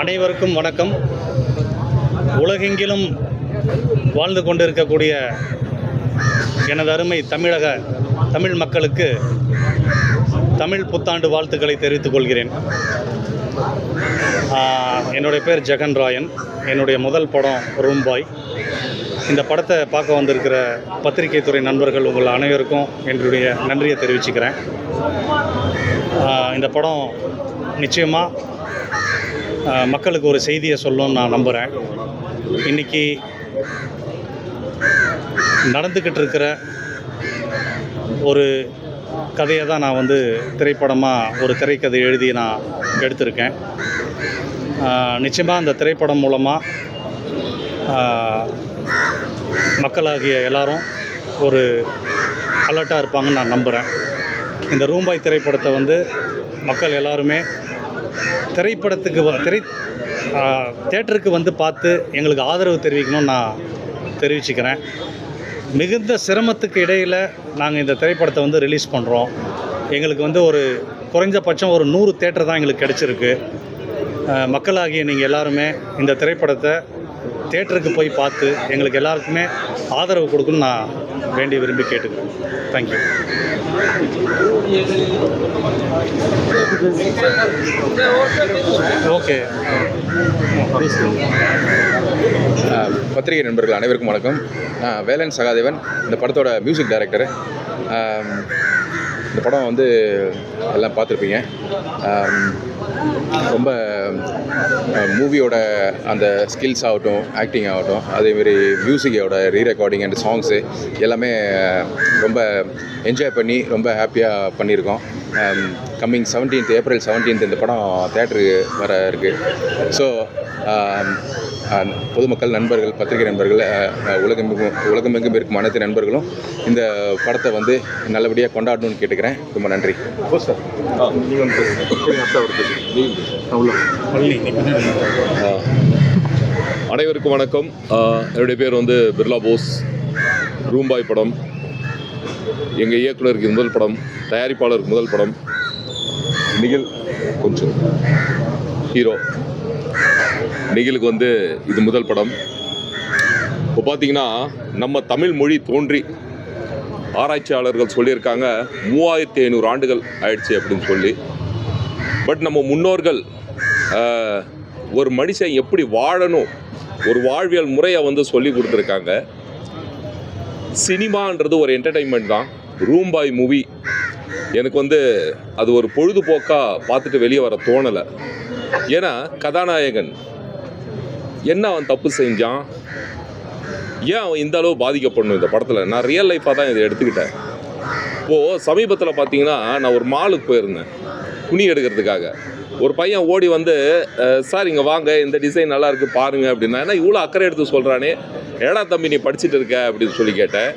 அனைவருக்கும் வணக்கம். உலகெங்கிலும் வாழ்ந்து கொண்டிருக்கக்கூடிய எனது அருமை தமிழ் மக்களுக்கு தமிழ் புத்தாண்டு வாழ்த்துக்களை தெரிவித்துக் கொள்கிறேன். என்னுடைய பேர் ஜெகன் ராயன். என்னுடைய முதல் படம் ரூம்பாய். இந்த படத்தை பார்க்க வந்திருக்கிற பத்திரிகை துறை நண்பர்கள் உங்கள் அனைவருக்கும் என்னுடைய நன்றியை தெரிவிச்சுக்கிறேன். இந்த படம் நிச்சயமாக மக்களுக்கு ஒரு செய்தியை சொல்லணும்னு நான் நம்புகிறேன். இன்றைக்கி நடந்துக்கிட்டு இருக்கிற ஒரு கதையை தான் நான் திரைப்படமாக ஒரு திரைக்கதை எழுதி நான் எடுத்திருக்கேன். நிச்சயமாக அந்த திரைப்படம் மூலமாக மக்களாகிய எல்லாரும் ஒரு அலர்ட்டாக இருப்பாங்கன்னு நான் நம்புகிறேன். இந்த ரூம்பாய் திரைப்படத்தை மக்கள் எல்லாருமே தேட்டருக்கு பார்த்து எங்களுக்கு ஆதரவு தெரிவிக்கணும்னு நான் தெரிவிச்சுக்கிறேன். மிகுந்த சிரமத்துக்கு இடையில் நாங்கள் இந்த திரைப்படத்தை ரிலீஸ் பண்ணுறோம். எங்களுக்கு ஒரு குறைஞ்சபட்சம் ஒரு 100 தேட்டர் தான் எங்களுக்கு கிடச்சிருக்கு. மக்களாகிய நீங்கள் எல்லாருமே இந்த திரைப்படத்தை தேட்டருக்கு போய் பார்த்து எங்களுக்கு எல்லாருக்குமே ஆதரவு கொடுக்கணும்னு நான் விரும்பி கேட்டுக்கிறேன். தேங்க்யூ. ஓகே. பத்திரிகை நண்பர்கள் அனைவருக்கும் வணக்கம். வேலன் சகாதேவன், இந்த படத்தோட மியூசிக் டைரக்டர். இந்த படம் எல்லாம் பார்த்துருப்பீங்க. ரொம்ப மூவியோட அந்த ஸ்கில்ஸ் ஆகட்டும், ஆக்டிங் ஆகட்டும், அதேமாரி மியூசிக்கோட ரீரெக்கார்டிங் அண்ட் சாங்ஸு எல்லாமே ரொம்ப என்ஜாய் பண்ணி ரொம்ப ஹாப்பியாக பண்ணியிருக்கோம். கம்மிங் ஏப்ரல் 17 இந்த படம் தேட்டருக்கு வர இருக்குது. ஸோ பொதுமக்கள், நண்பர்கள், பத்திரிகை நண்பர்கள், உலகமெங்கும் இருக்கும் அனைத்து நண்பர்களும் இந்த படத்தை நல்லபடியாக கொண்டாடணும்னு கேட்டுக்கிறேன். ரொம்ப நன்றி. அனைவருக்கும் வணக்கம். என்னுடைய பேர் பிர்லா போஸ். ரூம்பாய் படம் எங்கள் இயக்குனருக்கு முதல் படம், தயாரிப்பாளருக்கு முதல் படம். நிகில் கொஞ்சம் ஹீரோ. நிகிலுக்கு இது முதல் படம். இப்போ பார்த்தீங்கன்னா நம்ம தமிழ் மொழி தோன்றி ஆராய்ச்சியாளர்கள் சொல்லியிருக்காங்க 3500 ஆண்டுகள் ஆயிடுச்சு அப்படின்னு சொல்லி. பட் நம்ம முன்னோர்கள் ஒரு மனுஷன் எப்படி வாழணும், ஒரு வாழ்வியல் முறையை சொல்லி கொடுத்துருக்காங்க. சினிமான்றது ஒரு என்டர்டெயின்மெண்ட் தான். ரூம்பாய் மூவி எனக்கு அது ஒரு பொழுதுபோக்காக பார்த்துட்டு வெளியே வர தோணலை. ஏன்னா கதாநாயகன் என்ன அவன் தப்பு செஞ்சான், ஏன் அவன் இந்த அளவு பாதிக்கப்படணும் இந்த படத்தில், நான் ரியல் லைஃப்பாக தான் இதை எடுத்துக்கிட்டேன். இப்போது சமீபத்தில் பார்த்தீங்கன்னா நான் ஒரு மாலுக்கு போயிருந்தேன் துணி எடுக்கிறதுக்காக. ஒரு பையன் ஓடி சார் இங்கே வாங்க, இந்த டிசைன் நல்லா இருக்குது பாருங்கள் அப்படின்னா. ஏன்னா இவ்வளோ அக்கறை எடுத்து சொல்கிறானே, ஏடா தம்பி நீ படிச்சுட்டு இருக்க அப்படின்னு சொல்லி கேட்டேன்.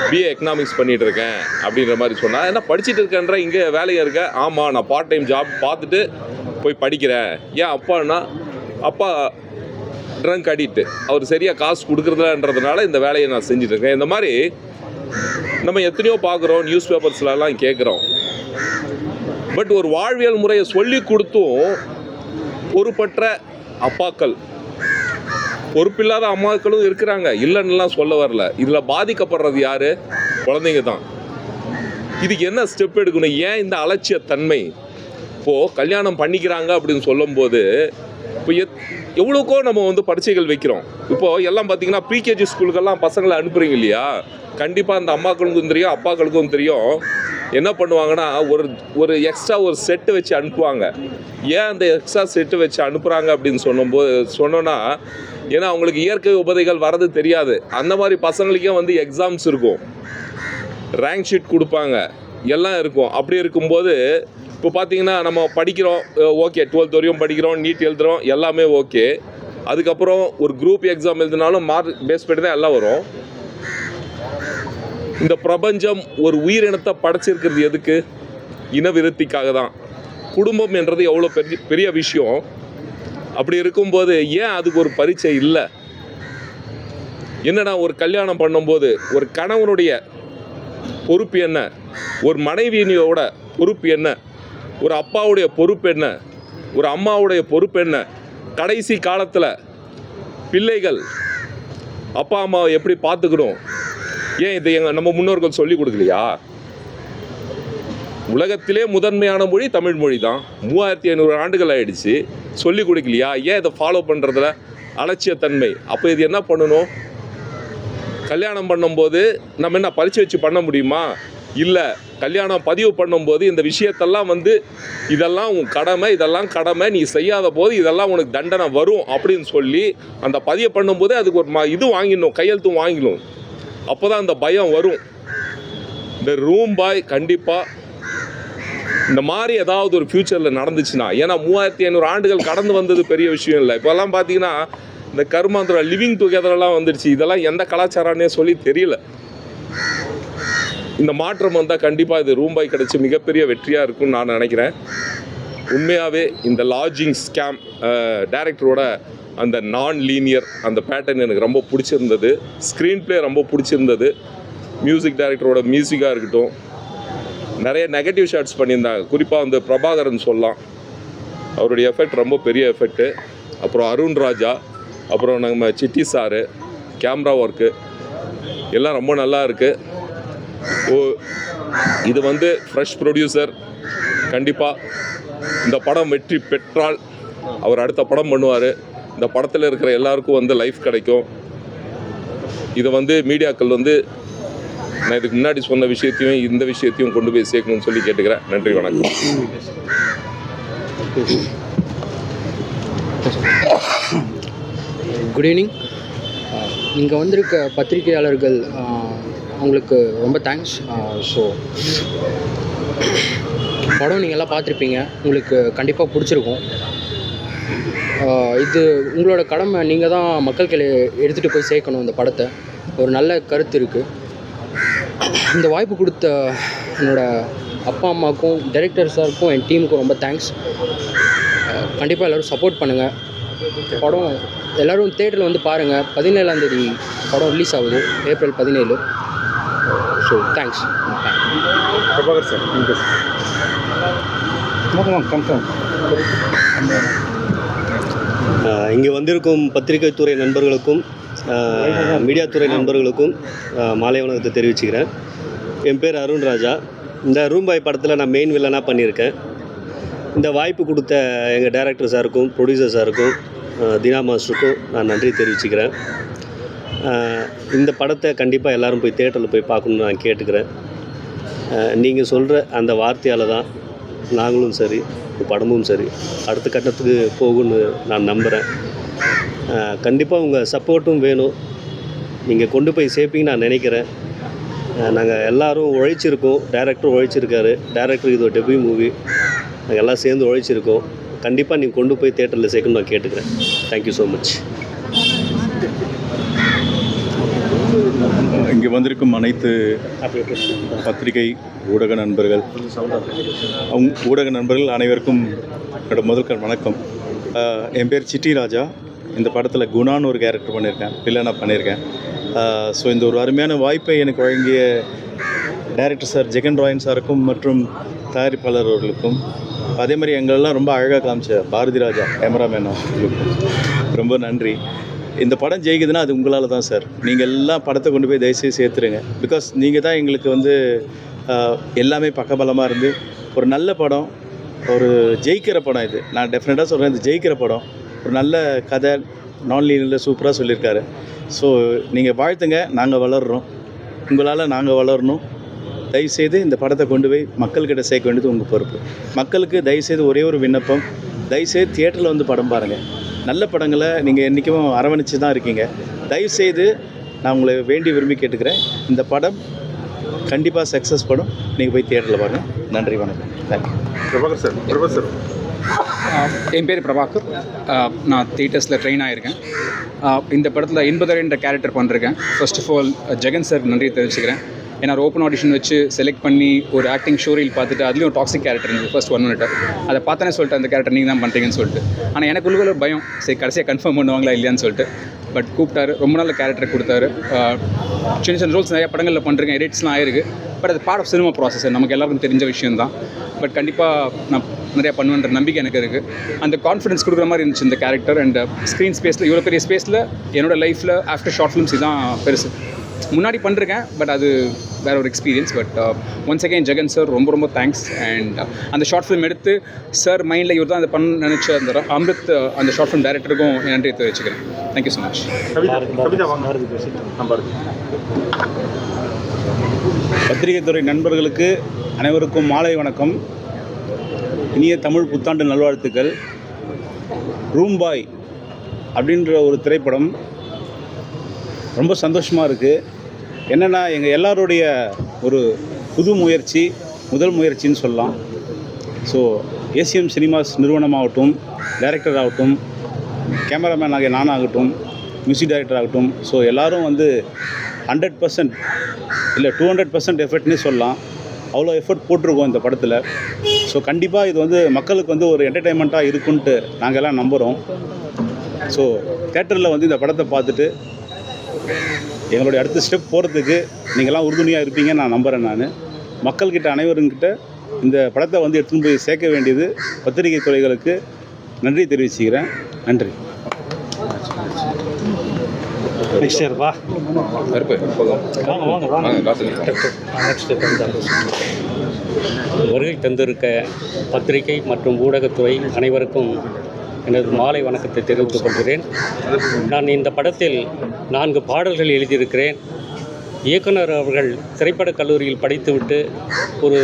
பிஏ எக்கனாமிக்ஸ் பண்ணிகிட்டு இருக்கேன் அப்படின்ற மாதிரி சொன்னால். என்ன படிச்சுட்டு இருக்கேன்ற, இங்கே வேலையாக இருக்க? ஆமாம், நான் பார்ட் டைம் ஜாப் பார்த்துட்டு போய் படிக்கிறேன். ஏன் அப்பான்னா, அப்பா ட்ரங்க் அடிக்ட்டு, அவர் சரியாக காசு கொடுக்குறதுலன்றதுனால இந்த வேலையை நான் செஞ்சுட்ருக்கேன். இந்த மாதிரி நம்ம எத்தனையோ பார்க்குறோம், நியூஸ் பேப்பர்ஸ்லாம் கேட்குறோம். பட் ஒரு வாழ்வியல் முறையை சொல்லி கொடுத்தும் பொறுப்பற்ற அப்பாக்கள், பொறுப்பில்லாத அம்மாக்களும் இருக்கிறாங்க, இல்லைன்னுலாம் சொல்ல வரல. இதில் பாதிக்கப்படுறது யார்? குழந்தைங்க தான். இதுக்கு என்ன ஸ்டெப் எடுக்கணும்? ஏன் இந்த அலட்சியத்தன்மை? இப்போது கல்யாணம் பண்ணிக்கிறாங்க அப்படின்னு சொல்லும்போது இப்போ எவ்வளோக்கோ நம்ம பரீட்சைகள் வைக்கிறோம். இப்போது எல்லாம் பார்த்திங்கன்னா ப்ரீகேஜி ஸ்கூலுக்கெல்லாம் பசங்களை அனுப்புகிறீங்க இல்லையா? கண்டிப்பாக அந்த அம்மாக்களுக்கும் தெரியும், அப்பாக்களுக்கும் தெரியும். என்ன பண்ணுவாங்கன்னா ஒரு எக்ஸ்ட்ரா ஒரு செட்டு வச்சு அனுப்புவாங்க. ஏன் அந்த எக்ஸ்ட்ரா செட்டு வச்சு அனுப்புகிறாங்க அப்படின்னு சொன்னோன்னா, ஏன்னா அவங்களுக்கு இயற்கை உபதைகள் வரது தெரியாது. அந்த மாதிரி பசங்களுக்கே எக்ஸாம்ஸ் இருக்கும், ரேங்க் ஷீட் கொடுப்பாங்க, எல்லாம் இருக்கும். அப்படி இருக்கும்போது இப்போ பார்த்தீங்கன்னா நம்ம படிக்கிறோம், ஓகே 12th வரையும் படிக்கிறோம், நீட் எழுதுகிறோம், எல்லாமே ஓகே. அதுக்கப்புறம் ஒரு குரூப் எக்ஸாம் எழுதினாலும் மார்க் பேஸ் பண்ணி தான் எல்லாம் வரும். இந்த பிரபஞ்சம் ஒரு உயிரினத்தை படைச்சிருக்கிறது எதுக்கு? இனவிருத்திக்காக தான். குடும்பம் என்றது எவ்வளோ பெரிய விஷயம். அப்படி இருக்கும்போது ஏன் அதுக்கு ஒரு பரீட்சை இல்லை? என்னன்னா, ஒரு கல்யாணம் பண்ணும்போது ஒரு கணவனுடைய பொறுப்பு என்ன, ஒரு மனைவியோட பொறுப்பு என்ன, ஒரு அப்பாவுடைய பொறுப்பு என்ன, ஒரு அம்மாவுடைய பொறுப்பு என்ன? கடைசி காலத்தில் பிள்ளைகள் அப்பா அம்மாவை எப்படி பார்த்துக்கணும், ஏன் இதை நம்ம முன்னோர்கள் சொல்லி கொடுக்கலையா? உலகத்திலே முதன்மையான மொழி தமிழ் மொழி தான். 3500 ஆண்டுகள் ஆயிடுச்சு, சொல்லி கொடுக்கலையா? ஏன் இதை ஃபாலோ பண்ணுறதுல அலட்சியத்தன்மை? அப்போ இது என்ன பண்ணணும்? கல்யாணம் பண்ணும்போது நம்ம என்ன பரிச்சு வச்சு பண்ண முடியுமா? இல்லை, கல்யாணம் பதிவு பண்ணும்போது இந்த விஷயத்தெல்லாம் இதெல்லாம் உன் கடமை, இதெல்லாம் கடமை, நீ செய்யாத போது இதெல்லாம் உனக்கு தண்டனை வரும் அப்படின்னு சொல்லி அந்த பதிவு பண்ணும்போது அதுக்கு ஒரு இது வாங்கிடணும், கையெழுத்தும் வாங்கிடணும். அப்போ தான் அந்த பயம் வரும். இந்த ரூம் பாய் கண்டிப்பாக இந்த மாதிரி ஏதாவது ஒரு ஃப்யூச்சரில் நடந்துச்சுன்னா, ஏன்னா 3500 ஆண்டுகள் கடந்து வந்தது பெரிய விஷயம் இல்லை. இப்போல்லாம் பார்த்தீங்கன்னா இந்த கர்மாந்திர லிவிங் டுகெதரெல்லாம் வந்துடுச்சு. இதெல்லாம் எந்த கலாச்சாரம்னே சொல்லி தெரியல. இந்த மாற்றம் வந்தால் கண்டிப்பாக இது ரூம் பாய் கிடச்சி மிகப்பெரிய வெற்றியாக இருக்கும்னு நான் நினைக்கிறேன். உண்மையாகவே இந்த லாட்ஜிங் ஸ்கேம் டைரக்டரோட அந்த நான் லீனியர் அந்த பேட்டர்ன் எனக்கு ரொம்ப பிடிச்சிருந்தது. ஸ்க்ரீன் ப்ளே ரொம்ப பிடிச்சிருந்தது. மியூசிக் டைரக்டரோட மியூசிக்காக இருக்கட்டும், நிறைய நெகட்டிவ் ஷாட்ஸ் பண்ணியிருந்தாங்க. குறிப்பாக பிரபாகரன் சொல்லலாம், அவருடைய எஃபெக்ட் ரொம்ப பெரிய எஃபெக்ட்டு. அப்புறம் அருண் ராஜா, அப்புறம் நம்ம சிட்டி சாரு, கேமரா ஒர்க்கு எல்லாம் ரொம்ப நல்லா இருக்குது. இது ஃப்ரெஷ் ப்ரொடியூசர். கண்டிப்பாக இந்த படம் வெற்றி பெற்றால் அவர் அடுத்த படம் பண்ணுவார். இந்த படத்தில் இருக்கிற எல்லாருக்கும் லைஃப் கிடைக்கும். இதை மீடியாக்கள் நான் இதுக்கு முன்னாடி சொன்ன விஷயத்தையும் இந்த விஷயத்தையும் கொண்டு போய் சேர்க்கணும்னு சொல்லி கேட்டுக்கிறேன். நன்றி, வணக்கம். Good evening. இங்கே வந்திருக்க பத்திரிகையாளர்கள் அவங்களுக்கு ரொம்ப தேங்க்ஸ். ஸோ படம் நீங்கள் எல்லாம் பார்த்துருப்பீங்க, உங்களுக்கு கண்டிப்பாக பிடிச்சிருக்கும். இது உங்களோட கடமை. நீங்கள் தான் மக்கள் கையில் எடுத்துகிட்டு போய் சேர்க்கணும் இந்த படத்தை. ஒரு நல்ல கருத்து இருக்குது. இந்த வாய்ப்பு கொடுத்த என்னோடய அப்பா அம்மாவுக்கும் டைரக்டர் சாருக்கும் என் டீமுக்கும் ரொம்ப தேங்க்ஸ். கண்டிப்பாக எல்லோரும் சப்போர்ட் பண்ணுங்கள். படம் எல்லோரும் தேட்டரில் பாருங்கள். 17ஆம் தேதி படம் ரிலீஸ் ஆகுது, April 17. So thanks. Prabhakar sir, இங்கே வந்திருக்கும் பத்திரிகை துறை நண்பர்களுக்கும் மீடியா துறை நண்பர்களுக்கும் மாலை வணக்கத்தை தெரிவிச்சுக்கிறேன். என் பேர் அருண் ராஜா. இந்த ரூம் பாய் படத்தில் நான் மெயின் வில்லனாக பண்ணியிருக்கேன். இந்த வாய்ப்பு கொடுத்த எங்கள் டைரக்டர் சாருக்கும் ப்ரொடியூசர் சாருக்கும் தினா மாஸ்டருக்கும் நான் நன்றி தெரிவிச்சுக்கிறேன். இந்த படத்தை கண்டிப்பாக எல்லோரும் போய் தேட்டரில் போய் பார்க்கணுன்னு நான் கேட்டுக்கிறேன். நீங்கள் சொல்கிற அந்த வார்த்தையால் தான் நாங்களும் சரி, படமும் சரி அடுத்த கட்டத்துக்கு போகும்னு நான் நம்புகிறேன். கண்டிப்பாக உங்கள் சப்போர்ட்டும் வேணும். நீங்கள் கொண்டு போய் சேர்ப்பீங்கன்னு நான் நினைக்கிறேன். நாங்கள் எல்லோரும் உழைச்சிருக்கோம். டைரக்டரும் உழைச்சிருக்காரு. டைரக்டருக்கு இது ஒரு டெபியூ மூவி. நாங்கள் எல்லாம் சேர்ந்து உழைச்சிருக்கோம். கண்டிப்பாக நீங்கள் கொண்டு போய் தேட்டரில் சேர்க்கணும்னு நான் கேட்டுக்கிறேன். Thank you so much. இங்கே வந்திருக்கும் அனைத்து பத்திரிகை ஊடக நண்பர்கள் அனைவருக்கும் என்னோட முதல் வணக்கம். என் பேர் சிட்டி ராஜா. இந்த படத்தில் குணான்னு ஒரு கேரக்டர் பண்ணியிருக்கேன், வில்லனாக பண்ணியிருக்கேன். ஸோ இந்த ஒரு அருமையான வாய்ப்பை எனக்கு வழங்கிய டைரக்டர் சார் ஜெகன் ராயன் சாருக்கும் மற்றும் தயாரிப்பாளர் அவர்களுக்கும், அதே மாதிரி எங்களெல்லாம் ரொம்ப அழகாக காமிச்ச பாரதி ராஜா கேமராமேன் அவர்களுக்கும் ரொம்ப நன்றி. இந்த படம் ஜெயிக்குதுன்னா அது உங்களால் தான் சார். நீங்கள் எல்லாம் படத்தை கொண்டு போய் தயவுசெய்து சேர்த்துருங்க. பிகாஸ் நீங்கள் தான் எங்களுக்கு எல்லாமே பக்கபலமாக இருந்து ஒரு நல்ல படம், ஒரு ஜெயிக்கிற படம் இது. நான் டெஃபினட்டாக சொல்கிறேன், இது ஜெயிக்கிற படம். ஒரு நல்ல கதை, நான் லீனியரில் சூப்பராக சொல்லியிருக்காரு. ஸோ நீங்கள் வாழ்த்துங்க. நாங்கள் வளர்கிறோம், உங்களால் நாங்கள் வளரணும். தயவுசெய்து இந்த படத்தை கொண்டு போய் மக்கள்கிட்ட சேர்க்க வேண்டியது உங்கள் பொறுப்பு. மக்களுக்கு தயவுசெய்து ஒரே ஒரு விண்ணப்பம், தயவுசெய்து தியேட்டரில் படம் பாருங்கள். நல்ல படங்களை நீங்கள் என்றைக்கும் அரவணைச்சு தான் இருக்கீங்க. தயவுசெய்து நான் உங்களை வேண்டி விரும்பி கேட்டுக்கிறேன், இந்த படம் கண்டிப்பாக சக்ஸஸ் படம். நீங்கள் போய் தியேட்டரில் பாருங்கள். நன்றி, வணக்கம். தேங்க்யூ. பிரபாகர் சார். என் பேர் பிரபாகர். நான் தியேட்டர்ஸில் ட்ரெயின் ஆகியிருக்கேன். இந்த படத்தில் 80 என்ற கேரக்டர் பண்ணிருக்கேன். First of all Jagan sir நன்றி தெரிவிச்சுக்கிறேன். ஏன்னா ஒரு ஓப்பன் ஆடிஷன் வச்சு செலக்ட் பண்ணி ஒரு ஆக்டிங் ஷோ ரீல் பார்த்துட்டு அதுலேயும் ஒரு டாக்ஸிக் கேரக்டர் இருந்தது ஃபர்ஸ்ட் 1 minute. அதை பார்த்தோன்னே சொல்லிட்டு அந்த கேரக்டர் நீங்கள் தான் பண்ணுறீங்கன்னு சொல்லிட்டு. ஆனால் எனக்கு உள்ள ஒரு பயம், சரி கடைசியாக கன்ஃபார்ம் பண்ணுவாங்களா இல்லையான்னு சொல்லிட்டு. பட் கூப்பிட்டாரு, ரொம்ப நல்ல கேரக்டர் கொடுத்தாரு. சின்ன சின்ன ரோல்ஸ் நிறையா படங்களில் பண்ணுறேன், எடிட்ஸ்லாம் ஆயிருக்கு. பட் அது பார்ட் ஆஃப் சினிமா ப்ராசஸ், நமக்கு எல்லாருக்கும் தெரிஞ்ச விஷயம் தான். பட் கண்டிப்பாக நான் நிறையா பண்ணுவேன்ற நம்பிக்கை எனக்கு இருக்குது. அந்த கான்ஃபிடன்ஸ் கொடுக்குற மாதிரி இருந்துச்சு இந்த கேரக்டர். அண்ட் ஸ்க்ரீன் ஸ்பேஸில், இவ்வளோ பெரிய ஸ்பேஸில் என்னோடய லைஃப்பில் ஆஃப்டர் ஷார்ட் ஃபிலிம்ஸ் இதுதான் பெருசு. முன்னாடி பண்ணிருக்கேன், பட் அது வேறு ஒரு experience. But once again Jagan sir ரொம்ப ரொம்ப தேங்க்ஸ். அண்ட் அந்த ஷார்ட் ஃபிலிம் எடுத்து சார் மைண்டில் இவர் தான் அதை பண்ண நினச்ச அந்த அமிர்த் அந்த ஷார்ட் ஃபிலிம் டைரக்டருக்கும் நன்றி தெரிவிச்சுக்கிறேன். Thank you so much. பத்திரிகை துறை நண்பர்களுக்கு அனைவருக்கும் மாலை வணக்கம். இனிய தமிழ் புத்தாண்டு நல்வாழ்த்துக்கள். ரூம்பாய் அப்படின்ற ஒரு திரைப்படம் ரொம்ப சந்தோஷமாக இருக்குது. என்னென்னா எங்கள் எல்லாருடைய ஒரு புது முயற்சி, முதல் முயற்சின்னு சொல்லலாம். ஸோ ஏசிஎம் சினிமாஸ் நிறுவனமாகட்டும், டைரக்டர் ஆகட்டும், கேமராமேன் ஆகிய நானாகட்டும், மியூசிக் டைரக்டர் ஆகட்டும், ஸோ எல்லோரும் வந்து 100% இல்லை 200% எஃபர்ட்னே சொல்லலாம். அவ்வளோ எஃபர்ட் போட்டிருக்கோம் இந்த படத்தில். ஸோ கண்டிப்பாக இது வந்து மக்களுக்கு வந்து ஒரு என்டர்டெயின்மெண்ட்டாக இருக்குன்ட்டு நாங்கள் எல்லாம் நம்புகிறோம். ஸோ தேட்டரில் வந்து இந்த படத்தை பார்த்துட்டு எங்களுடைய அடுத்த ஸ்டெப் போகிறதுக்கு நீங்கள்லாம் உறுதுணையாக இருப்பீங்கன்னு நான் நம்புகிறேன். நான் மக்கள்கிட்ட அனைவருங்கிட்ட இந்த படத்தை வந்து எடுத்துன்னு போய் சேர்க்க வேண்டியது பத்திரிகை துறைகளுக்கு நன்றி தெரிவிச்சுக்கிறேன். நன்றி. நெக்ஸ்ட் இயர் வா வருகை தந்திருக்க பத்திரிகை மற்றும் ஊடகத்துறை அனைவருக்கும் எனது மாலை வணக்கத்தை தெரிவித்துக் கொள்கிறேன். நான் இந்த படத்தில் 4 பாடல்கள் எழுதியிருக்கிறேன். இயக்குனர் அவர்கள் திரைப்படக் கல்லூரியில் படித்துவிட்டு ஒரு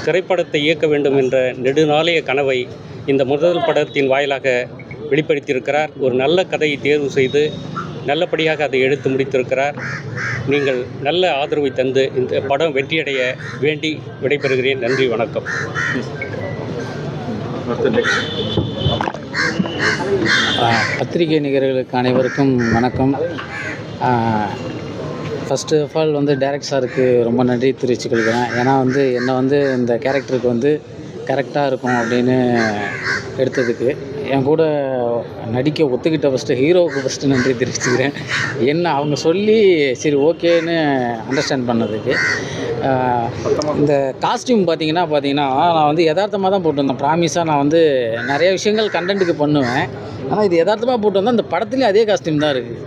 திரைப்படத்தை இயக்க வேண்டும் என்ற நெடுநாளைய கனவை இந்த முதல் படத்தின் வாயிலாக வெளிப்படுத்தியிருக்கிறார். ஒரு நல்ல கதையை தேர்வு செய்து நல்லபடியாக அதை எடுத்து முடித்திருக்கிறார். நீங்கள் நல்ல ஆதரவை தந்து இந்த படம் வெற்றியடைய வேண்டி விடைபெறுகிறேன். நன்றி, வணக்கம். பத்திரிகை நிகர்களுக்கு அனைவருக்கும் வணக்கம். ஃபஸ்ட்டு ஆஃப் ஆல் வந்து டைரக்ட் சாருக்கு ரொம்ப நன்றி தெரிவிச்சுக்கொள்கிறேன். ஏன்னா வந்து என்னை வந்து இந்த கேரக்டருக்கு வந்து கரெக்டாக இருக்கும் அப்படின்னு எடுத்ததுக்கு, என் கூட நடிக்க ஒத்துக்கிட்ட ஹீரோவுக்கு ஃபஸ்ட்டு நன்றி தெரிவிச்சுக்கிறேன். என்ன அவங்க சொல்லி சரி ஓகேன்னு அண்டர்ஸ்டாண்ட் பண்ணதுக்கு. இந்த காஸ்டியூம் பார்த்தீங்கன்னா நான் வந்து யதார்த்தமாக தான் போட்டு வந்தேன். ப்ராமிஸாக நான் வந்து நிறைய விஷயங்கள் கண்டென்ட்டுக்கு பண்ணுவேன். ஆனால் இது யதார்த்தமாக போட்டு வந்தால் இந்த படத்துலேயும் அதே காஸ்டியூம் தான் இருக்குது.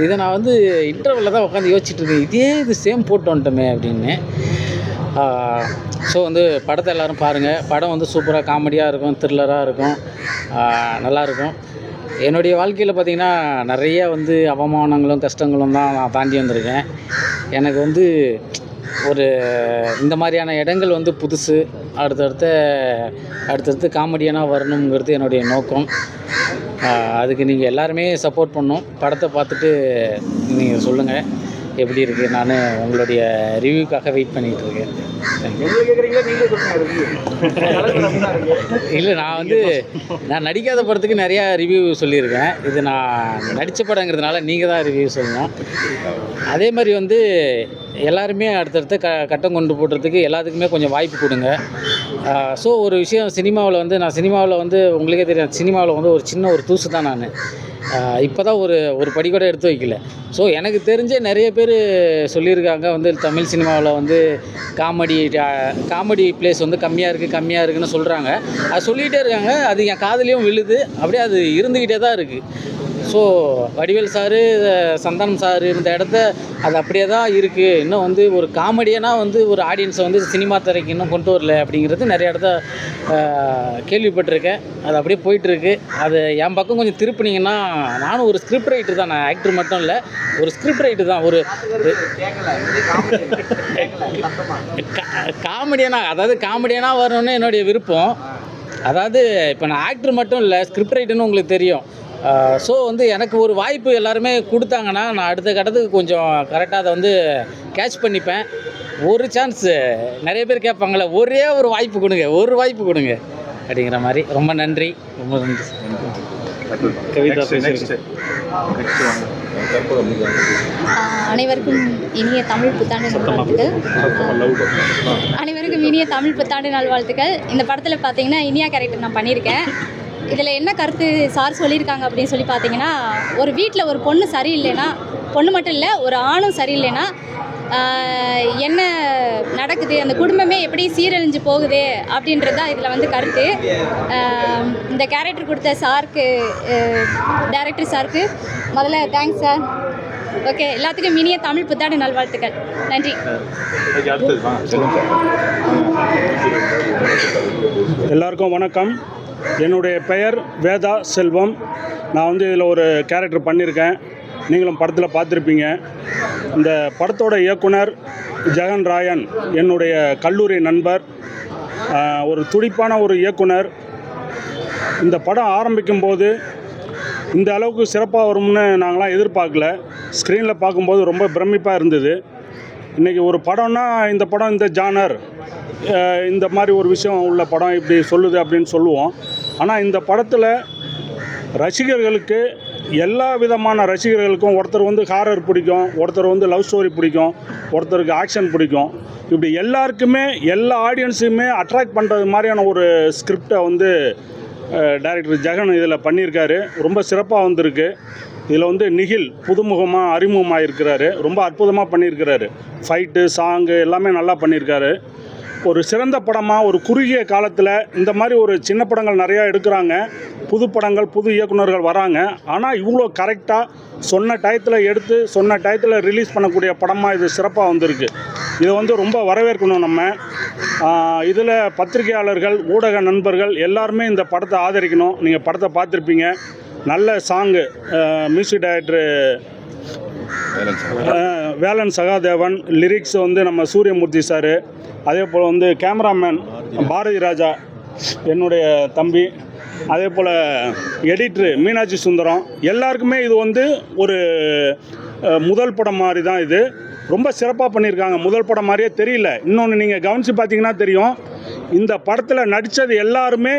இதை நான் வந்து இன்டர்வலில் தான் உட்காந்து யோசிச்சுட்டு இருக்கேன், இது சேம் போட்டு வந்துட்டோமே அப்படின்னு. ஸோ வந்து படத்தை எல்லோரும் பாருங்கள். படம் வந்து சூப்பராக காமெடியாக இருக்கும், த்ரில்லராக இருக்கும், நல்லாயிருக்கும். என்னுடைய வாழ்க்கையில் பார்த்திங்கன்னா நிறைய வந்து அவமானங்களும் கஷ்டங்களும் தான் நான் தாண்டி வந்திருக்கேன். எனக்கு வந்து ஒரு இந்த மாதிரியான இடங்கள் வந்து புதுசு. அடுத்தடுத்து காமெடியனாக வரணுங்கிறது என்னுடைய நோக்கம். அதுக்கு நீங்கள் எல்லாருமே சப்போர்ட் பண்ணணும். படத்தை பார்த்துட்டு நீங்கள் சொல்லுங்கள் எப்படி இருக்குது. நான் உங்களுடைய ரிவ்யூக்காக வெயிட் பண்ணிகிட்டு இருக்கேன். இல்லை, நான் நடிக்காத படத்துக்கு நிறையா ரிவ்யூ சொல்லியிருக்கேன். இது நான் நடித்த படங்கிறதுனால நீங்கள் தான் ரிவ்யூ சொல்லணும். அதே மாதிரி வந்து எல்லாருமே அடுத்தடுத்து கட்டம் கொண்டு போடுறதுக்கு எல்லாத்துக்குமே கொஞ்சம் வாய்ப்பு கொடுங்க. ஸோ ஒரு விஷயம், சினிமாவில் வந்து உங்களுக்கே தெரியும், சினிமாவில் வந்து ஒரு சின்ன ஒரு தூசு தான் நான். இப்போ தான் ஒரு படி கூட எடுத்து வைக்கல. ஸோ எனக்கு தெரிஞ்ச நிறைய பேர் சொல்லியிருக்காங்க வந்து தமிழ் சினிமாவில் வந்து காமெடி பிளேஸ் வந்து கம்மியாக இருக்குதுன்னு சொல்கிறாங்க. அது சொல்லிகிட்டே இருக்காங்க. அது என் காதுலேயும் விழுது. அப்படியே அது இருந்துக்கிட்டே தான் இருக்குது. So Vadivel sir, Santhanam sir இருந்த இடத்த அது அப்படியே தான் இருக்குது. இன்னும் வந்து ஒரு காமெடியனாக வந்து ஒரு ஆடியன்ஸை வந்து சினிமா திரைக்கு இன்னும் கொண்டு வரல அப்படிங்கிறது நிறைய இடத்த கேள்விப்பட்டிருக்கேன். அது அப்படியே போயிட்டுருக்கு. அது என் பக்கம் கொஞ்சம் திருப்பினீங்கன்னா, நானும் ஒரு ஸ்கிரிப்ட் ரைட்டர் தான், நான் ஆக்டர் மட்டும் இல்லை, ஒரு ஸ்கிரிப்ட் ரைட்டர் தான். ஒரு காமெடியனாக வரணும்னு என்னுடைய விருப்பம். அதாவது இப்போ நான் ஆக்டர் மட்டும் இல்லை, ஸ்கிரிப்ட் ரைட்டர்னு உங்களுக்கு தெரியும். ஸோ வந்து எனக்கு ஒரு வாய்ப்பு எல்லாருமே கொடுத்தாங்கன்னா நான் அடுத்த கட்டத்துக்கு கொஞ்சம் கரெக்டாக அதை வந்து கேட்ச் பண்ணிப்பேன். ஒரு சான்ஸு நிறைய பேர் கேட்பாங்களே, ஒரே ஒரு வாய்ப்பு கொடுங்க அப்படிங்கிற மாதிரி. ரொம்ப நன்றி. கவிதா அனைவருக்கும் இனிய தமிழ் புத்தாண்டு நல்வாழ்த்துக்கள். அனைவருக்கும் இனிய தமிழ் புத்தாண்டு நல்வாழ்த்துக்கள். இந்த படத்தில் பார்த்தீங்கன்னா இனியா கேரக்டர் நான் பண்ணியிருக்கேன். இதில் என்ன கருத்து சார் சொல்லியிருக்காங்க அப்படின்னு சொல்லி பார்த்தீங்கன்னா, ஒரு வீட்டில் ஒரு பொண்ணு சரியில்லைன்னா, பொண்ணு மட்டும் இல்லை ஒரு ஆணும் சரியில்லைன்னா என்ன நடக்குது, அந்த குடும்பமே எப்படி சீரழிஞ்சு போகுது அப்படின்றது தான் இதில் வந்து கருத்து. இந்த கேரக்டர் கொடுத்த சாருக்கு, டைரக்டர் சாருக்கு முதல்ல தேங்க்ஸ் சார். ஓகே, எல்லாத்துக்கும் இனிய தமிழ் புத்தாண்டு நல்வாழ்த்துக்கள். நன்றி. எல்லாருக்கும் வணக்கம். என்னுடைய பெயர் வேதா செல்வம். நான் வந்து இதில் ஒரு கேரக்டர் பண்ணியிருக்கேன். நீங்களும் படத்தில் பார்த்துருப்பீங்க. இந்த படத்தோட இயக்குனர் ஜெகன் ராயன் என்னுடைய கல்லூரி நண்பர், ஒரு துடிப்பான ஒரு இயக்குனர். இந்த படம் ஆரம்பிக்கும் போது இந்த அளவுக்கு சிறப்பாக வரும்னு நாங்களாம் எதிர்பார்க்கல. ஸ்க்ரீனில் பார்க்கும்போது ரொம்ப பிரமிப்பாக இருந்தது. இன்றைக்கி ஒரு படம்னா இந்த படம் இந்த ஜானர், இந்த மாதிரி ஒரு விஷயம் உள்ள படம் இப்படி சொல்லுது அப்படின்னு சொல்லுவோம். ஆனால் இந்த படத்தில் ரசிகர்களுக்கு, எல்லா விதமான ரசிகர்களுக்கும், ஒருத்தர் வந்து ஹாரர் பிடிக்கும், ஒருத்தர் வந்து லவ் ஸ்டோரி பிடிக்கும், ஒருத்தருக்கு ஆக்ஷன் பிடிக்கும், இப்படி எல்லாருக்குமே எல்லா ஆடியன்ஸுமே அட்ராக்ட் பண்ணுறது மாதிரியான ஒரு ஸ்கிரிப்டை வந்து டைரக்டர் ஜெகன் இதில் பண்ணியிருக்காரு. ரொம்ப சிறப்பாக வந்திருக்கு. இதில் வந்து நிகில் புதுமுகமாக அறிமுகமாக இருக்கிறாரு. ரொம்ப அற்புதமாக பண்ணியிருக்கிறாரு. ஃபைட்டு, சாங்கு எல்லாமே நல்லா பண்ணியிருக்காரு. ஒரு சிறந்த படமாக ஒரு குறுகிய காலத்தில் இந்த மாதிரி ஒரு சின்ன படங்கள் நிறையா எடுக்கிறாங்க, புது படங்கள், புது இயக்குநர்கள் வராங்க. ஆனால் இவ்வளோ கரெக்டாக சொன்ன டயத்தில் எடுத்து சொன்ன டயத்தில் ரிலீஸ் பண்ணக்கூடிய படமாக இது சிறப்பாக வந்திருக்கு. இதை வந்து ரொம்ப வரவேற்கணும் நம்ம. இதில் பத்திரிகையாளர்கள், ஊடக நண்பர்கள் எல்லாருமே இந்த படத்தை ஆதரிக்கணும். நீங்கள் படத்தை பார்த்துருப்பீங்க. நல்ல song, music director Velan Sahadevan, lyrics வந்து நம்ம சூரியமூர்த்தி சார், அதே போல் வந்து கேமராமேன் பாரதி ராஜா என்னுடைய தம்பி, அதே போல் எடிட்ரு மீனாட்சி சுந்தரம். எல்லாருக்குமே இது வந்து ஒரு முதல் படம் மாதிரி தான். இது ரொம்ப சிறப்பாக பண்ணியிருக்காங்க. முதல் படம் மாதிரியே தெரியல. இன்னொன்று நீங்கள் கவனித்து பார்த்தீங்கன்னா தெரியும், இந்த படத்தில் நடித்தது எல்லாருமே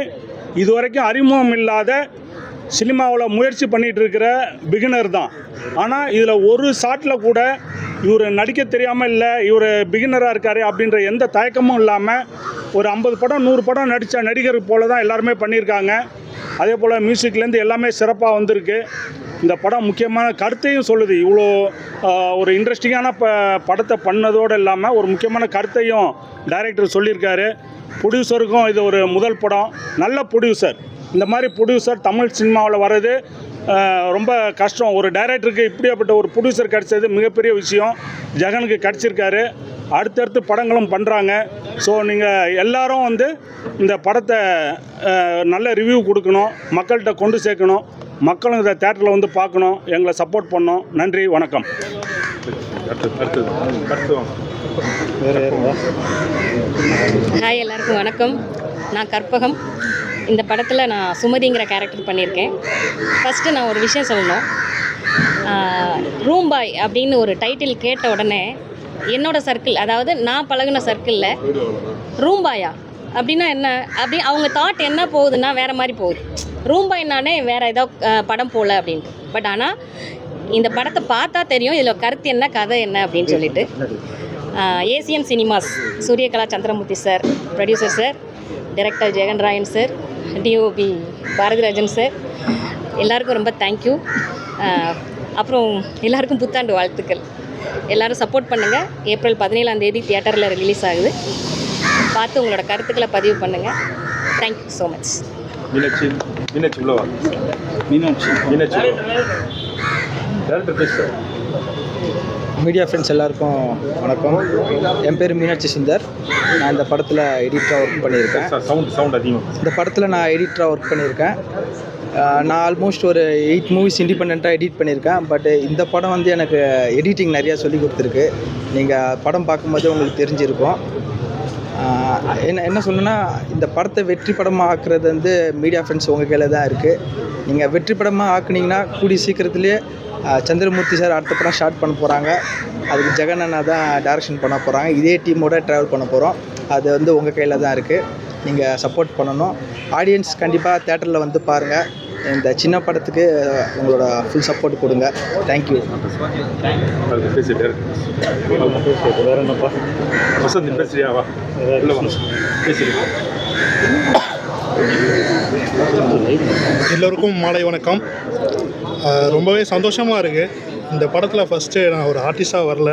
இதுவரைக்கும் அறிமுகம் இல்லாத சினிமாவில் முயற்சி பண்ணிகிட்டு இருக்கிற பிகினர் தான். ஆனால் இதில் ஒரு ஷாட்டில் கூட இவர் நடிக்க தெரியாமல் இல்லை, இவர் பிகினராக இருக்கார் அப்படின்ற எந்த தயக்கமும் இல்லாமல் ஒரு 50 படம் 100 படம் நடித்த நடிகர் போல தான் எல்லாருமே பண்ணியிருக்காங்க. அதே போல் மியூசிக்லேருந்து எல்லாமே சிறப்பாக வந்திருக்கு. இந்த படம் முக்கியமான கருத்தையும் சொல்லுது. இவ்வளோ ஒரு இன்ட்ரெஸ்டிங்கான படத்தை பண்ணதோடு இல்லாமல் ஒரு முக்கியமான கருத்தையும் டைரக்டர் சொல்லியிருக்காரு. ப்ரொடியூசருக்கும் இது ஒரு முதல் படம். நல்ல ப்ரொடியூசர். இந்த மாதிரி ப்ரொடியூசர் தமிழ் சினிமாவில் வர்றது ரொம்ப கஷ்டம். ஒரு டைரக்டருக்கு இப்படியாப்பட்ட ஒரு ப்ரொடியூசர் கிடச்சது மிகப்பெரிய விஷயம். ஜெகனுக்கு கிடச்சிருக்காரு. அடுத்தடுத்து படங்களும் பண்ணுறாங்க. ஸோ நீங்கள் எல்லாரும் வந்து இந்த படத்தை நல்ல ரிவ்யூ கொடுக்கணும், மக்கள்கிட்ட கொண்டு சேர்க்கணும், மக்களும் இதை தேட்டரில் வந்து பார்க்கணும், எங்களை சப்போர்ட் பண்ணணும். நன்றி, வணக்கம். ஹாய், எல்லாருக்கும் வணக்கம். நான் கற்பகம். இந்த படத்தில் நான் சுமதிங்கிற கேரக்டர் பண்ணியிருக்கேன். ஃபஸ்ட்டு நான் ஒரு விஷயம் சொல்லணும். ரூம் பாய் அப்படின்னு ஒரு டைட்டில் கேட்ட உடனே என்னோடய சர்க்கிள், அதாவது நான் பழகின சர்க்கிளில் ரூம் பாயா அப்படின்னா என்ன அப்படி அவங்க தாட் என்ன போகுதுன்னா வேறு மாதிரி போகுது. ரூம் பாய்னானே வேறு ஏதோ படம் போகல அப்படின்ட்டு. பட் ஆனால் இந்த படத்தை பார்த்தா தெரியும் இதில் கருத்து என்ன, கதை என்ன அப்படின்னு சொல்லிட்டு. Asian Cinemas Suriyakala Chandramurthy sir, producer sir, director Jagan Rayan sir, DOP Bharathirajan sir, எல்லாருக்கும் ரொம்ப தேங்க்யூ. அப்புறம் எல்லாருக்கும் புத்தாண்டு வாழ்த்துக்கள். எல்லோரும் சப்போர்ட் பண்ணுங்கள். ஏப்ரல் 17 தியேட்டரில் ரிலீஸ் ஆகுது. பார்த்து உங்களோட கருத்துக்களை பதிவு பண்ணுங்கள். Thank you so much. Media friends எல்லாருக்கும் வணக்கம். என் பேர் மீனாட்சி சுந்தர். நான் இந்த படத்தில் எடிட்டராக ஒர்க் பண்ணியிருக்கேன். இந்த படத்தில் நான் எடிட்டராக ஒர்க் பண்ணியிருக்கேன். நான் ஆல்மோஸ்ட் ஒரு 8 மூவிஸ் இண்டிபெண்ட்டாக எடிட் பண்ணியிருக்கேன். பட் இந்த படம் வந்து எனக்கு எடிட்டிங் நிறையா சொல்லி கொடுத்துருக்கு. நீங்கள் படம் பார்க்கும்போது உங்களுக்கு தெரிஞ்சிருக்கும். என்ன சொல்லணுன்னா, இந்த படத்தை வெற்றி படமாக ஆக்குறது வந்து மீடியா ஃப்ரெண்ட்ஸ் உங்கள் கையில் தான் இருக்குது. நீங்கள் வெற்றி படமாக ஆக்குனீங்கன்னா கூடிய சீக்கிரத்துலேயே சந்திரமூர்த்தி சார் அடுத்த படம் ஸ்டார்ட் பண்ண போகிறாங்க. அதுக்கு ஜெகன் அண்ணா தான் டைரக்ஷன் பண்ண போகிறாங்க. இதே டீமோட ட்ராவல் பண்ண போகிறோம். அது வந்து உங்கள் கையில் தான் இருக்குது. நீங்கள் சப்போர்ட் பண்ணணும். ஆடியன்ஸ் கண்டிப்பாக தேட்டரில் வந்து பாருங்கள். இந்த சின்ன படத்துக்கு உங்களோட ஃபுல் சப்போர்ட் கொடுங்க. தேங்க்யூ. வேற என்னப்பா வசந்த் பேசுறியாவா? எல்லோருக்கும் மாலை வணக்கம். ரொம்பவே சந்தோஷமாக இருக்குது. இந்த படத்தில் ஃபஸ்ட்டு நான் ஒரு ஆர்டிஸ்டாக வரல,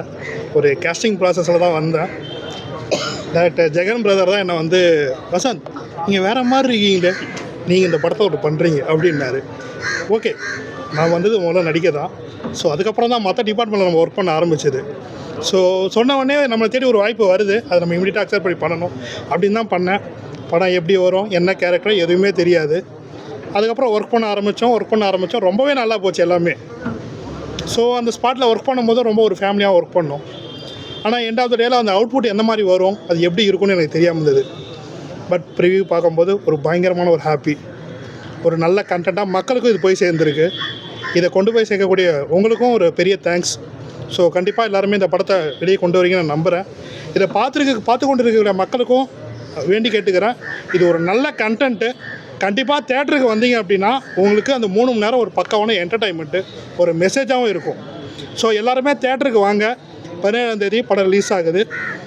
ஒரு கேஸ்டிங் ப்ராசஸில் தான் வந்தேன். டேரக்டர் ஜெகன் பிரதர் தான் என்னை வந்து, வசந்த் நீங்கள் வேறு மாதிரி இருக்கீங்களே, நீங்கள் இந்த படத்தை ஒரு பண்ணுறீங்க அப்படின்னாரு. ஓகே, நான் வந்தது முதல்ல நடிக்க தான். ஸோ அதுக்கப்புறம் தான் மற்ற டிபார்ட்மெண்ட்டில் நம்ம ஒர்க் பண்ண ஆரம்பிச்சது. ஸோ சொன்ன உடனே நம்மளை தேடி ஒரு வாய்ப்பு வருது, அதை நம்ம இமீடியட்டாக அக்செப்ட் பண்ணி பண்ணணும் அப்படின்னு தான் பண்ணேன். படம் எப்படி வரும், என்ன கேரக்டர் எதுவுமே தெரியாது. அதுக்கப்புறம் ஒர்க் பண்ண ஆரம்பித்தோம். ரொம்பவே நல்லா போச்சு எல்லாமே. ஸோ அந்த ஸ்பாட்டில் ஒர்க் பண்ணும்போது ரொம்ப ஒரு ஃபேமிலியாக ஒர்க் பண்ணோம். ஆனால் எண்ட் ஆஃப் த டேயில் அந்த அவுட்புட் எந்த மாதிரி வரும், அது எப்படி இருக்கும்னு எனக்கு தெரியாமல் இருந்தது. பட் ப்ரிவியூ பார்க்கும்போது ஒரு பயங்கரமான ஒரு ஹாப்பி, ஒரு நல்ல கண்டென்ட்டாக மக்களுக்கும் இது போய் சேர்ந்துருக்கு. இதை கொண்டு போய் சேர்க்கக்கூடிய உங்களுக்கும் ஒரு பெரிய தேங்க்ஸ். ஸோ கண்டிப்பாக எல்லாருமே இந்த படத்தை வெளியே கொண்டு வரீங்கன்னு நான் நம்புகிறேன். இதை பார்த்து கொண்டு இருக்கிற மக்களுக்கும் வேண்டி கேட்டுக்கிறேன், இது ஒரு நல்ல கண்டென்ட்டு. கண்டிப்பாக தேட்டருக்கு வந்தீங்க அப்படின்னா உங்களுக்கு அந்த 3 மணி நேரம் ஒரு பக்காவான என்டர்டைன்மெண்ட்டு, ஒரு மெசேஜாகவும் இருக்கும். ஸோ எல்லாருமே தேட்டருக்கு வாங்க. 17ஆம் தேதி படம் ரிலீஸ் ஆகுது.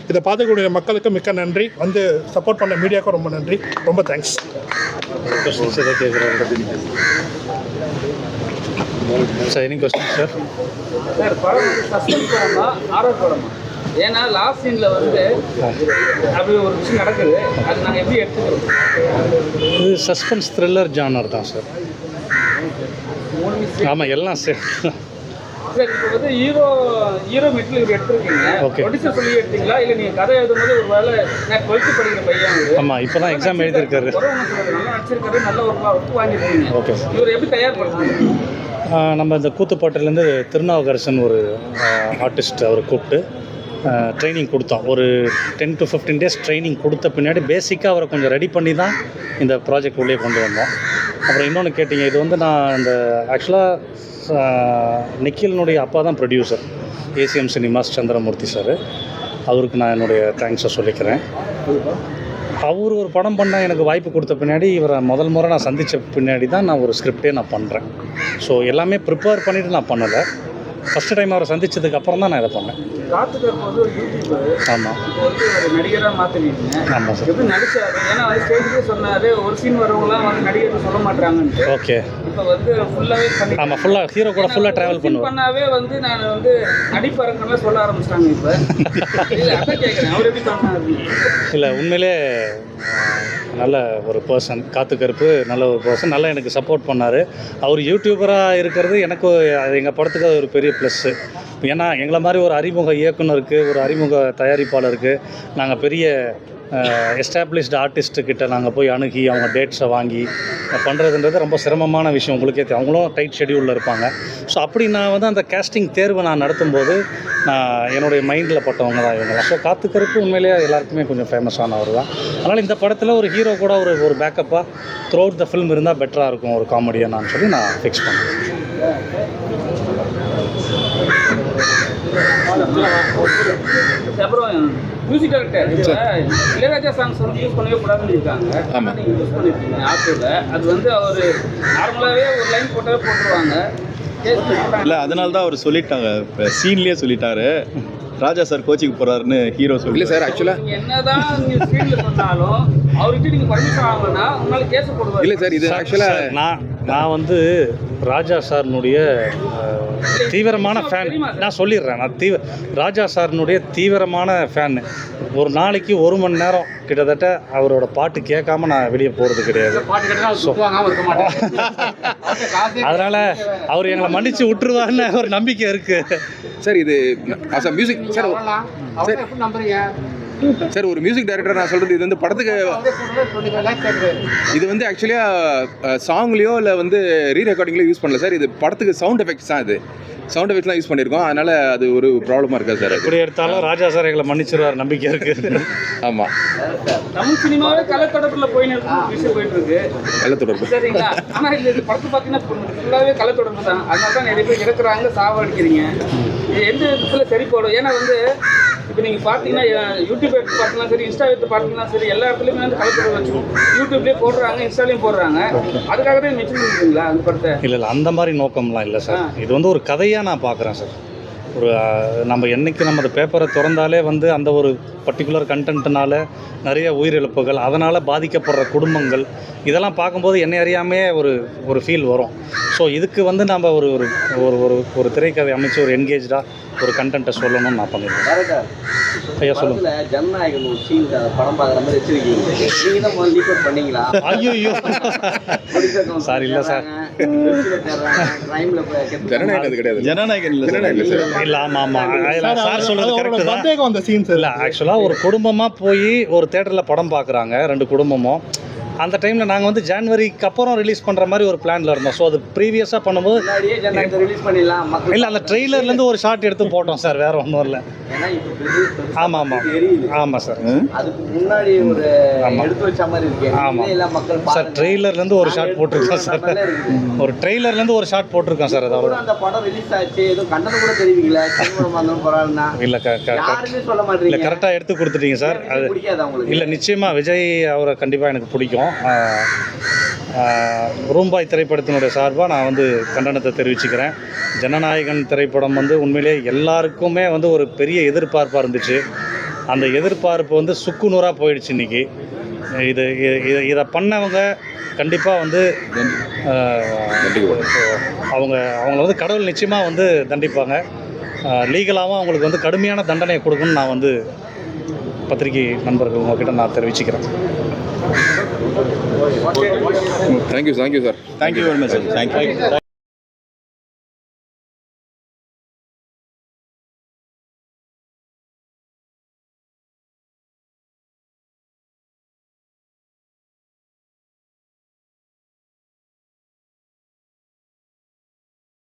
இதை பார்த்துக்கூடிய மக்களுக்கு மிக்க நன்றி. வந்து சப்போர்ட் பண்ண மீடியாவுக்கும் ரொம்ப நன்றி. ரொம்ப thanks. Sir any question sir? Sir படம் சஸ்பென்ஸ் படமா ஹாரர் படமா? ஏன்னா லாஸ்ட் சீனில் வந்து அப்படி ஒரு விஷயம் நடக்குது, அது நாங்கள் எப்படி எடுத்துக்கிறோம்? இது சஸ்பென்ஸ் த்ரில்லர் ஜானர் தான் சார். ஆமாம், எல்லாம் சார். சார் இப்போ வந்து ஹீரோ மெட்டீரியல் எடுத்துருக்கீங்க, ப்ரொடியூசர் சொல்லி எடுத்தீங்களா இல்லை நீங்கள் கதை எழுதும்போது ஒரு வேலை நான் 12th படிக்கிற பையன்? ஆமாம், இப்போ தான் எக்ஸாம் எழுதியிருக்காரு. நல்லா நடிச்சிருக்காரு, நல்ல ஒர்க் வாங்கியிருக்கீங்க. ஓகே. இவர் எப்படி தயார்படுத்துறீங்க? நம்ம இந்த கூத்துப்பாட்டிலேருந்து திருநாவுக்கரசன் ஒரு ஆர்டிஸ்ட் அவர் கூப்பிட்டு ட்ரைனிங் கொடுத்தோம். ஒரு 10 to 15 days ட்ரைனிங் கொடுத்த பின்னாடி பேசிக்காக அவரை கொஞ்சம் ரெடி பண்ணி தான் இந்த ப்ராஜெக்ட் உள்ளே கொண்டு வந்தோம். அப்புறம் இன்னொன்று கேட்டிங்க, இது வந்து நான் இந்த ஆக்சுவலாக நிக்கிலினுடைய அப்பா தான் producer, ACM cinemas Chandramurthy sir. அவருக்கு நான் என்னுடைய தேங்க்ஸை சொல்லிக்கிறேன். அவர் ஒரு படம் பண்ண எனக்கு வாய்ப்பு கொடுத்த பின்னாடி, இவரை முதல் முறை நான் சந்தித்த பின்னாடி தான் நான் ஒரு ஸ்கிரிப்டே நான் பண்ணுறேன். ஸோ எல்லாமே ப்ரிப்பேர் பண்ணிவிட்டு நான் பண்ணலை. ஃபஸ்ட்டு டைம் அவரை சந்தித்ததுக்கு அப்புறம் தான் நான் இதை பண்ணேன். காத்துக்கிறப்ப வந்து ஒரு யூடியூபர், ஆமாம், இப்போ வந்து ஒரு நடிகராக மாற்றினீங்க. ஆமாம் சார். எப்படி நடிச்சாரு? ஏன்னா வந்து ஸ்டேஜ்லேயே சொன்னார், ஒரு சீன் வரவங்களாம் வந்து நடிகர் சொல்ல மாட்டாங்கன்ட்டு. ஓகே. இப்போ வந்து ஃபுல்லாகவே பண்ணி, ஆமாம், ஃபுல்லாக ஹீரோ கூட ஃபுல்லாக ட்ராவல் பண்ணுவேன். பண்ணாவே வந்து நான் வந்து நடிப்பறங்கலாம் சொல்ல ஆரம்பிச்சிட்டாங்க. இப்போ இல்லை அதான் கேட்குறேன், அவர் எப்படி பண்ணாரு? இல்லை, உண்மையிலே நல்ல ஒரு பர்சன், காத்துக்கருப்பு நல்ல ஒரு பர்சன், நல்லா எனக்கு சப்போர்ட் பண்ணார். அவர் யூடியூபராக இருக்கிறது எனக்கு எங்கள் படத்துக்கு அது ஒரு பெரிய ப்ளஸ்ஸு. ஏன்னா எங்களை மாதிரி ஒரு அறிமுக இயக்குனருக்கு, ஒரு அறிமுக தயாரிப்பாளருக்கு நாங்கள் பெரிய எஸ்டாப்ளிஷ்டு ஆர்டிஸ்ட்டுக்கிட்ட நாங்கள் போய் அணுகி அவங்க டேட்ஸை வாங்கி பண்ணுறதுன்றது ரொம்ப சிரமமான விஷயம். உங்களுக்கே தெரியும், அவங்களும் டைட் ஷெடியூலில் இருப்பாங்க. ஸோ அப்படி நான் வந்து அந்த கேஸ்டிங் தேர்வை நான் நடத்தும்போது நான் என்னுடைய மைண்டில் பட்டவங்க தான் இவங்களாம். ஸோ காத்துக்கருப்பு உண்மையிலேயே எல்லாருக்குமே கொஞ்சம் ஃபேமஸானவர் தான். அதனால் இந்த படத்தில் ஒரு ஹீரோ கூட ஒரு பேக்கப்பாக த்ரூ அவுட் த ஃபில்ம் இருந்தால் பெட்டராக இருக்கும், ஒரு காமெடியாக நான் சொல்லி நான் ஃபிக்ஸ் பண்ணேன். அப்புறம் மியூசிக் டைரக்டர் இளையராஜா சாங்ஸ் வந்து யூஸ் பண்ணவே கூடாதுன்னு இருக்காங்க. ஆமாம், நீங்கள் யூஸ் பண்ணியிருக்கீங்க ஆப்பில். அது வந்து அவர் நார்மலாகவே ஒரு லைன் போட்டாவே போட்டுருவாங்க. இல்லை, அதனால தான் அவர் சொல்லிட்டாங்க, இப்போ சீன்லேயே சொல்லிட்டாரு, ராஜா சார் கோச்சிக்கு போகிறாருன்னு ஹீரோ சொல்லி. இல்லை சார், ஆக்சுவலாக நீங்கள் என்னதான் நீங்கள் ஸ்க்ரீனில் சொன்னாலும் அவர்கிட்ட நீங்கள் பர்மிஷன் வாங்கினா உங்களால் கேஸ் போடுவார். இல்லை சார், இது ஆக்சுவலாக நான் வந்து ராஜா சார்னுடைய தீவிரமான ஃபேன். நான் சொல்லிடுறேன், நான் ராஜா சார்னுடைய தீவிரமான ஃபேன். ஒரு நாளைக்கு 1 மணி நேரம் கிட்டத்தட்ட அவரோட பாட்டு கேட்காம நான் வெளியே போகிறது கிடையாது. அதனால் அவர் எங்களை மன்னிச்சு விட்டுருவாருன்னு ஒரு நம்பிக்கை இருக்குது சார். இது மியூசிக் சார், சார் ஒரு மியூசிக் டைரக்டர் நான் சொல்கிறது, இது வந்து படத்துக்கு இது வந்து ஆக்சுவலியாக சாங்லேயோ இல்லை வந்து ரீ ரெக்கார்டிங்லேயோ யூஸ் பண்ணல சார். இது படத்துக்கு சவுண்ட் எஃபெக்ட்ஸ் தான். இது சவுண்ட் எஃபெக்ட்லாம் யூஸ் பண்ணியிருக்கோம். அதனால் அது ஒரு ப்ராப்ளமாக இருக்காது சார். எப்படி எடுத்தாலும் ராஜா சார் எங்களை மன்னிச்சிருவார் நம்பிக்கை இருக்குது. ஆமாம், தமிழ் சினிமாவே கலைத்தொடர்பில் போயின்னு விஷயம் போயிட்டு இருக்கு. கலைத்தொடர்பு சரிங்களா? ஆனால் இது படத்தை பார்த்தீங்கன்னா ஃபுல்லாகவே கலைத்தொடர்பு தான். அதனால தான் நிறைய பேர் இறக்குறாங்க, சாவடிக்கிறீங்க. இது எந்த விதத்தில் சரி போடும்? ஏன்னா வந்து இப்போ நீங்கள் பார்த்தீங்கன்னா யூடியூப் எடுத்து பார்த்தீங்கன்னா சரி, இன்ஸ்டா எடுத்து பார்த்தீங்கன்னா சரி, எல்லா இடத்துலையுமே வந்து கலப்படம் வச்சுக்கும். யூடியூப்லேயே போடுறாங்க, இன்ஸ்டாலையும் போடுறாங்க. அதுக்காக தான் மென்ஷன் பண்ணிருக்கீங்களா அந்த படத்தை? இல்லை அந்த மாதிரி நோக்கம்லாம் இல்லை சார். இது வந்து ஒரு கதையாக நான் பார்க்குறேன் சார். ஒரு நம்ம என்றைக்கு நம்ம அந்த பேப்பரை திறந்தாலே வந்து அந்த ஒரு பர்டிகுலர் கண்டென்ட்னால நிறைய உயிரிழப்புகள், அதனால் பாதிக்கப்படுற குடும்பங்கள், இதெல்லாம் பார்க்கும்போது என்னை அறியாமையே ஒரு ஃபீல் வரும். ஸோ இதுக்கு வந்து நம்ம ஒரு ஒரு ஒரு ஒரு ஒரு திரைக்கதை அமைச்சு ஒரு என்கேஜாக ஒரு கண்டென்ட்டை சொல்லணும்னு நான் பண்ணியிருக்கேன். ஐயா சொல்லுங்கள். ஜனநாயகன் ஒரு சீன் படம் பார்க்குற மாதிரி வச்சிருக்கீங்க, நீங்கள் தான் முதல்ல லீக் அவுட் பண்ணீங்களா? ஐயோ சார், இல்லை சார், ஜனநாயகம் கிடையாது. ஜனநாயகன் இல்லை, ஆமாம் ஆமாம் சார் சொல்கிறது கரெக்டு தான். சந்தேகம் அந்த சீன்ஸ் இல்லை, ஆக்சுவலாக ஒரு குடும்பமாக போய் ஒரு தேட்டரில் படம் பார்க்குறாங்க 2 குடும்பமும். அந்த டைமில் நாங்கள் வந்து ஜான்வரிக்கு அப்புறம் ரிலீஸ் பண்ணுற மாதிரி ஒரு பிளானில் இருந்தோம். ஸோ அது ப்ரீவியஸாக பண்ணும்போது ரிலீஸ் பண்ணிடலாம். இல்லை, அந்த ட்ரெய்லர்லேருந்து ஒரு ஷார்ட் எடுத்து போட்டோம் சார், வேறு ஒன்றும் இல்லை. ஆமாம் ஆமாம் ஆமாம் சார். அதுக்கு முன்னாடி ஒரு எடுத்து வச்ச மாதிரி இருக்கு. ஆமாம் சார், ட்ரெய்லர்லேருந்து ஒரு ஷார்ட் போட்டிருக்கோம் சார். ஒரு ட்ரெய்லர்லேருந்து ஒரு ஷார்ட் போட்டிருக்கோம் சார். அதாவது அந்த படம் ரிலீஸ் ஆச்சு, எதுவும் கண்டனம் கூட தெரிவிக்கல. பரவாயில்லனா இல்லை, யாருமே சொல்ல மாட்டீங்க. இல்லை, கரெக்டாக எடுத்து கொடுத்துட்டீங்க சார். அது பிடிக்காது உங்களுக்கு? இல்லை, நிச்சயமாக விஜய் அவரை கண்டிப்பாக எனக்கு பிடிக்கும். ரூம்பாய் திரைப்படத்தினுடைய சார்பாக நான் வந்து கண்டனத்தை தெரிவிச்சுக்கிறேன். ஜனநாயகன் திரைப்படம் வந்து உண்மையிலே எல்லாருக்குமே வந்து ஒரு பெரிய எதிர்பார்ப்பாக இருந்துச்சு. அந்த எதிர்பார்ப்பு வந்து சுக்குநூறாக போயிடுச்சு இன்றைக்கி. இதை பண்ணவங்க கண்டிப்பாக வந்து அவங்கள வந்து கடவுள் நிச்சயமாக வந்து தண்டிப்பாங்க. லீகலாகவும் அவங்களுக்கு வந்து கடுமையான தண்டனையை கொடுக்கணும்னு நான் வந்து பத்திரிகை நண்பர்கள் உங்கள்கிட்ட நான் தெரிவிச்சுக்கிறேன். Thank you sir. Thank you very much sir. Thank you.